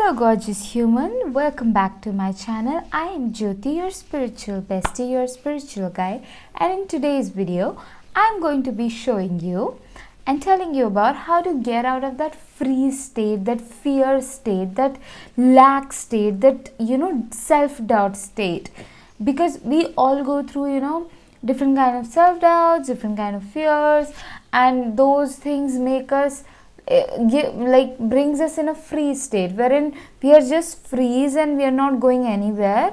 Hello gorgeous human, welcome back to my channel. I am Jyoti, your spiritual bestie, your spiritual guide, and in today's video I am going to be showing you and telling you about how to get out of that freeze state, that fear state, that lack state, that self-doubt state, because we all go through different kind of self-doubts, different kind of fears, and those things make us brings us in a freeze state wherein we are just freeze and we are not going anywhere.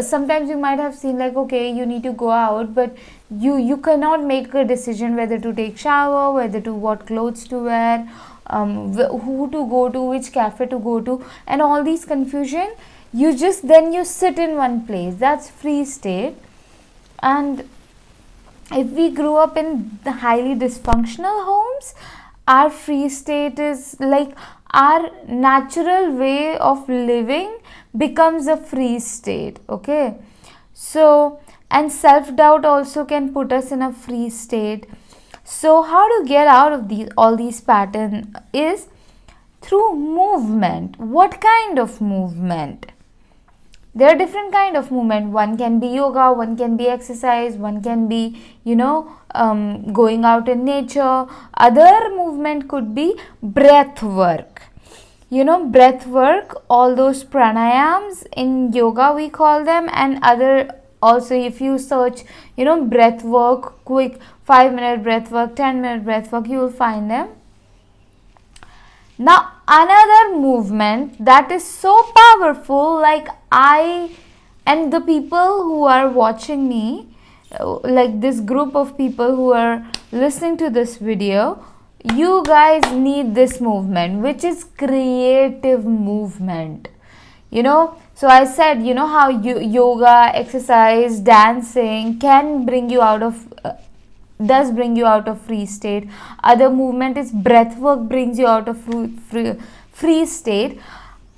Sometimes you might have seen okay, you need to go out, but you cannot make a decision whether to take shower, whether to what clothes to wear, who to go to, which cafe to go to, and all these confusion. You sit in one place. That's freeze state. And if we grew up in the highly dysfunctional homes, our freeze state is like our natural way of living becomes a freeze state. Okay, so and self-doubt also can put us in a freeze state. So how to get out of all these patterns is through movement. What kind of movement? There are different kind of movement. One can be yoga, one can be exercise, one can be going out in nature. Other movement could be breath work. Breath work, all those pranayams in yoga we call them, and other also if you search breath work, quick 5-minute breath work, 10-minute breath work, you will find them. Now another movement that is so powerful, like I and the people who are watching me, like this group of people who are listening to this video, you guys need this movement, which is creative movement. So I said how yoga, exercise, dancing can bring you out of does bring you out of freeze state. Other movement is breath work, brings you out of freeze state.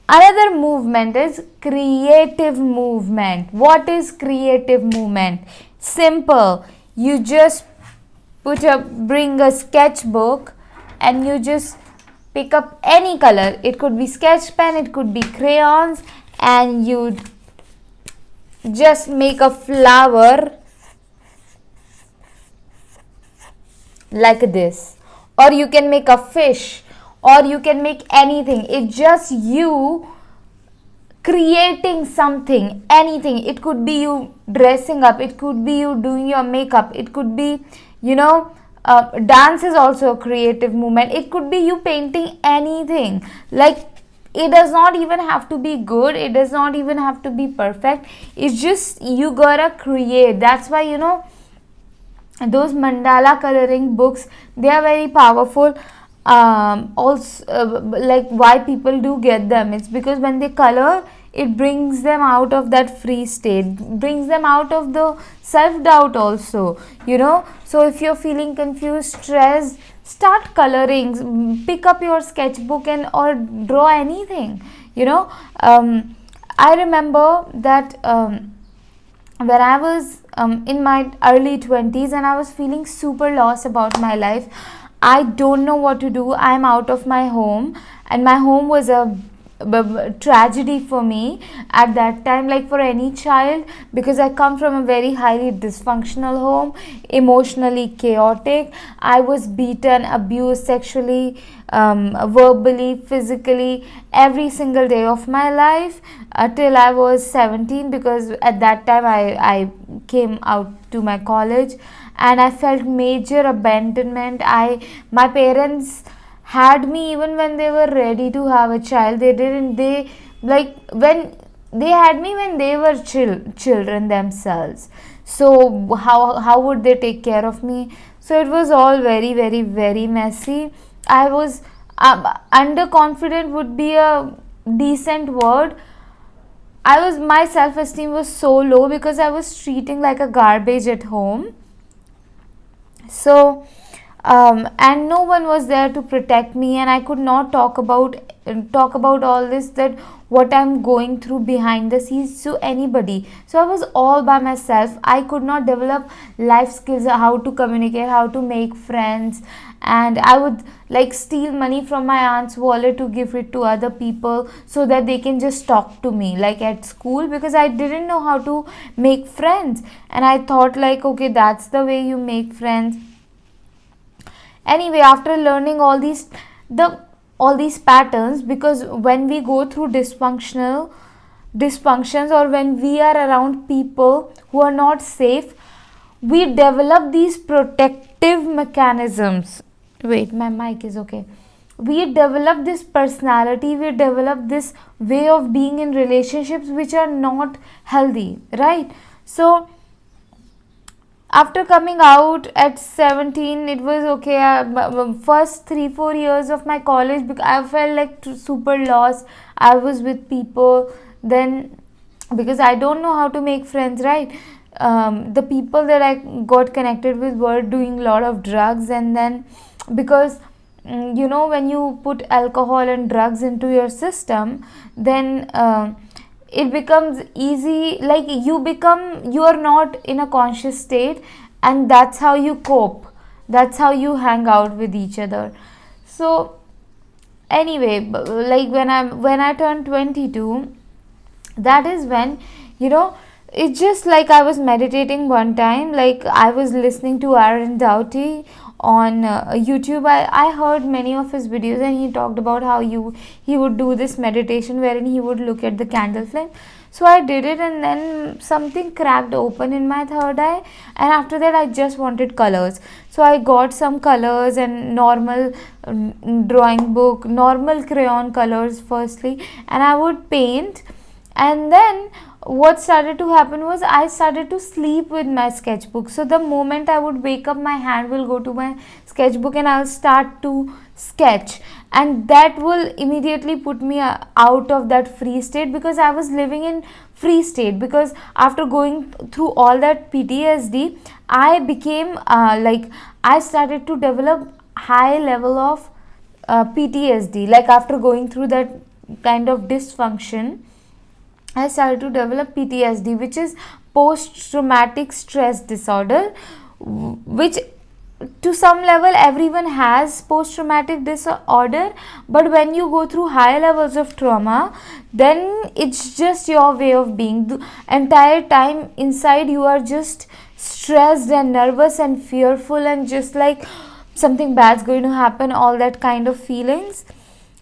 Another movement is creative movement. What is creative movement? Simple. You just bring a sketchbook and you just pick up any color. It could be sketch pen, it could be crayons, and you just make a flower like this, or you can make a fish, or you can make anything. It's just you creating something, anything. It could be you dressing up, it could be you doing your makeup, it could be dance is also a creative movement. It could be you painting anything. Like, it does not even have to be good, it does not even have to be perfect. It's just you gotta create. That's why those mandala coloring books, they are very powerful. Also, like why people do get them, it's because when they color, it brings them out of that free state, brings them out of the self-doubt also. So if you're feeling confused, stressed, start coloring, pick up your sketchbook and or draw anything. I remember that when I was in my early 20s and I was feeling super lost about my life. I don't know what to do. I'm out of my home, and my home was a tragedy for me at that time, like for any child, because I come from a very highly dysfunctional home, emotionally chaotic. I was beaten, abused sexually, verbally, physically, every single day of my life till I was 17, because at that time I came out to my college and I felt major abandonment. My parents had me even when they were ready to have a child. When they had me when they were children themselves. So how would they take care of me? So it was all very, very, very messy. I was underconfident would be a decent word. My self-esteem was so low because I was treating like a garbage at home. So and no one was there to protect me, and I could not talk about all this, that what I'm going through behind the scenes, to anybody. So I was all by myself. I could not develop life skills, how to communicate, how to make friends. And I would like steal money from my aunt's wallet to give it to other people so that they can just talk to me, like at school, because I didn't know how to make friends. And I thought like, okay, that's the way you make friends. Anyway, after learning all these patterns, because when we go through dysfunctions, or when we are around people who are not safe, we develop these protective mechanisms. Wait, my mic is okay. We develop this personality, we develop this way of being in relationships which are not healthy, right? So after coming out at 17, it was okay. First 3-4 years of my college, because I felt like super lost. I was with people, then because I don't know how to make friends, right? The people that I got connected with were doing a lot of drugs. And then because when you put alcohol and drugs into your system, then it becomes easy, like you are not in a conscious state, and that's how you cope, that's how you hang out with each other. So anyway, like when I turned 22, that is when it's just like I was meditating one time, like I was listening to Aaron Doughty on YouTube. I heard many of his videos, and he talked about how he would do this meditation wherein he would look at the candle flame. So I did it, and then something cracked open in my third eye, and after that I just wanted colors. So I got some colors and normal drawing book, normal crayon colors firstly, and I would paint. And then what started to happen was I started to sleep with my sketchbook. So the moment I would wake up, my hand will go to my sketchbook and I'll start to sketch, and that will immediately put me out of that free state, because I was living in free state. Because after going through all that PTSD, I became like I started to develop high level of PTSD. Like after going through that kind of dysfunction, I started to develop PTSD, which is post traumatic stress disorder, which to some level everyone has post traumatic disorder. But when you go through high levels of trauma, then it's just your way of being. The entire time inside you are just stressed and nervous and fearful, and just like something bad's going to happen, all that kind of feelings.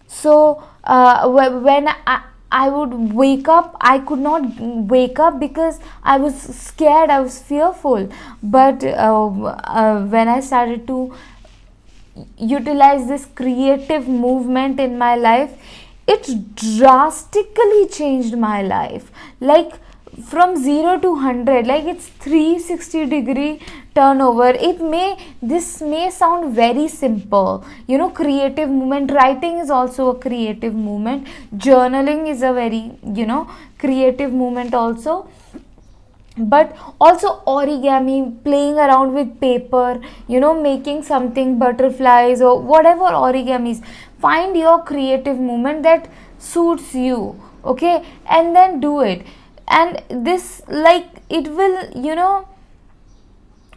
So when I would wake up, I could not wake up because I was scared, I was fearful. But when I started to utilize this creative movement in my life, it drastically changed my life. Like from 0 to 100, like it's 360-degree turnover. This may sound very simple, creative movement. Writing is also a creative movement. Journaling is a very creative movement also. But also origami, playing around with paper, making something, butterflies or whatever origamis. Find your creative movement that suits you, okay, and then do it. And this, like, it will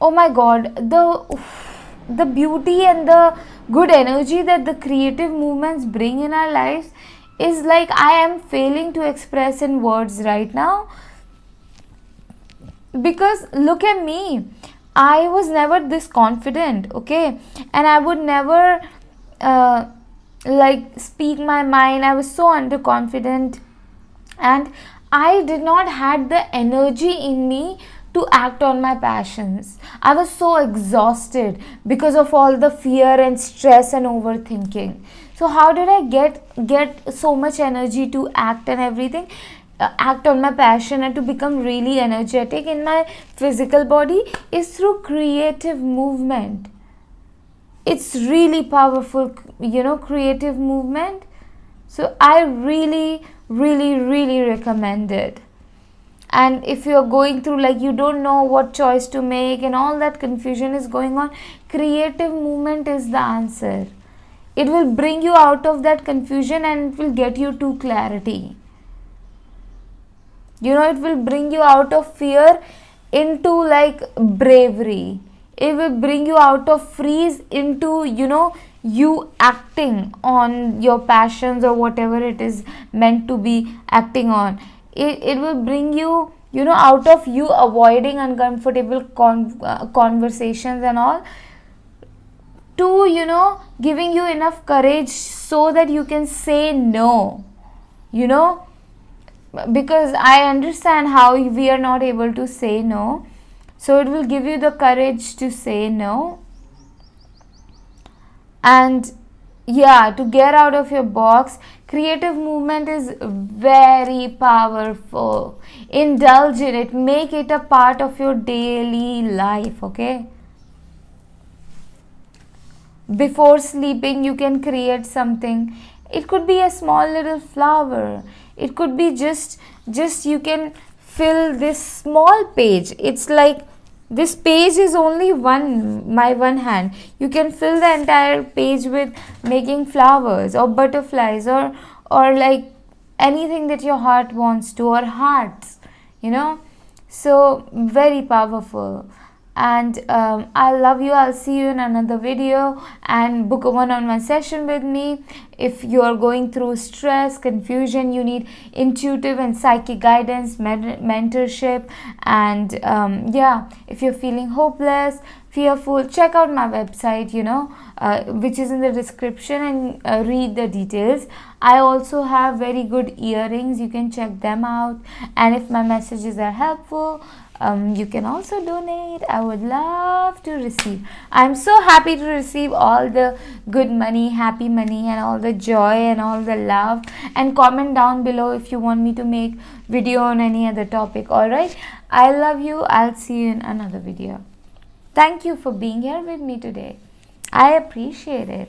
oh my god, the beauty and the good energy that the creative movements bring in our lives is like I am failing to express in words right now. Because look at me, I was never this confident, okay, and I would never like speak my mind. I was so underconfident, and I did not had the energy in me to act on my passions. I was so exhausted because of all the fear and stress and overthinking. So how did I get so much energy to act and everything? Act on my passion and to become really energetic in my physical body is through creative movement. It's really powerful, creative movement. So I really recommend it. and if you're going through like you don't know what choice to make and all that confusion is going on, creative movement is the answer. It will bring you out of that confusion and it will get you to clarity. It will bring you out of fear into like bravery. It will bring you out of freeze into you acting on your passions or whatever it is meant to be acting on. It will bring you out of you avoiding uncomfortable conversations and all, to giving you enough courage so that you can say no. Because I understand how we are not able to say no, so it will give you the courage to say no. And to get out of your box, creative movement is very powerful. Indulge in it, make it a part of your daily life. Okay, before sleeping you can create something. It could be a small little flower, it could be just you can fill this small page. It's like this page is only my one hand. You can fill the entire page with making flowers or butterflies or like anything that your heart wants to, or hearts. So very powerful. And I love you. I'll see you in another video, and book a one-on-one session with me. If you're going through stress, confusion, you need intuitive and psychic guidance, mentorship, and if you're feeling hopeless, fearful, check out my website, which is in the description, and read the details. I also have very good earrings, you can check them out. And if my messages are helpful, you can also donate. I would love to receive. I'm so happy to receive all the good money, happy money, and all the joy and all the love. And comment down below if you want me to make video on any other topic. Alright, I love you. I'll see you in another video. Thank you for being here with me today. I appreciate it.